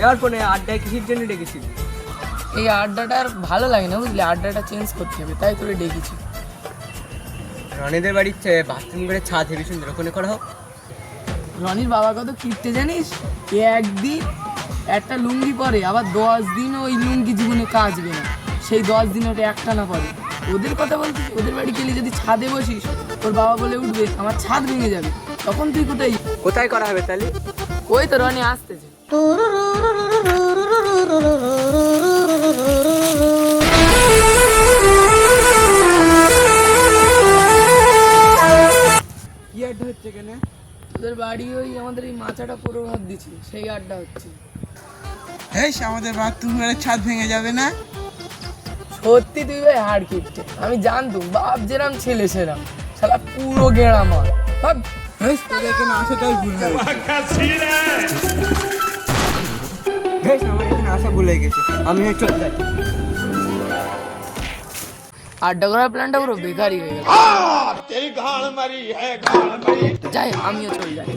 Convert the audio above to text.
এবার ফোনে আড্ডায় কিসের জন্য ডেকেছিস? এই আড্ডাটা আর ভালো লাগে না বুঝলি, আড্ডাটা চেঞ্জ করতে হবে, তাই তোরে ডেকেছি। রনিদের বাড়ির বাথরুম করে ছাদ হেবি সুন্দর, ওখানে করা হোক। রনির বাবা কত কিপটে জানিস, এ একদিন একটা লুঙ্গি পরে, আবার 10 দিন ওই লুঙ্গি জীবনে কাচবে না, সেই 10 দিন ওটা একটা না পরে। ওদের কথা বলছিস, ওদের বাড়ি গেলে যদি ছাদে বসিস, তোর বাবা বলে উঠবে আমার ছাদ ভেঙে যাবে, তখন তুই কোথায় কোথায় করা হবে তাহলে? ওই তো রনি আসতেছে। কি আড্ডা হচ্ছে কেন? তোদের বাড়ি ওই আমাদের এই মাচাটা পুরো ভাত দিচ্ছে, সেই আড্ডা হচ্ছে। এই আমাদের বাথরুম ঘরে ছাদ ভেঙে যাবে না? সত্যি তুই ভাই হাড় কিপটে, আমি জানতুম বাপ যেরাম ছেলে সেরাম, শালা পুরো গেঁড়া মার। ভাব তোদের এখানে আসাটাই ভুল হয়েছে। আমার এখানে আসা ভুলে গেছে, আমি চলে যাই। আড্ডা করার প্ল্যানটা পুরো বেকারই হয়ে গেল। যাই আমিও চলে যাই।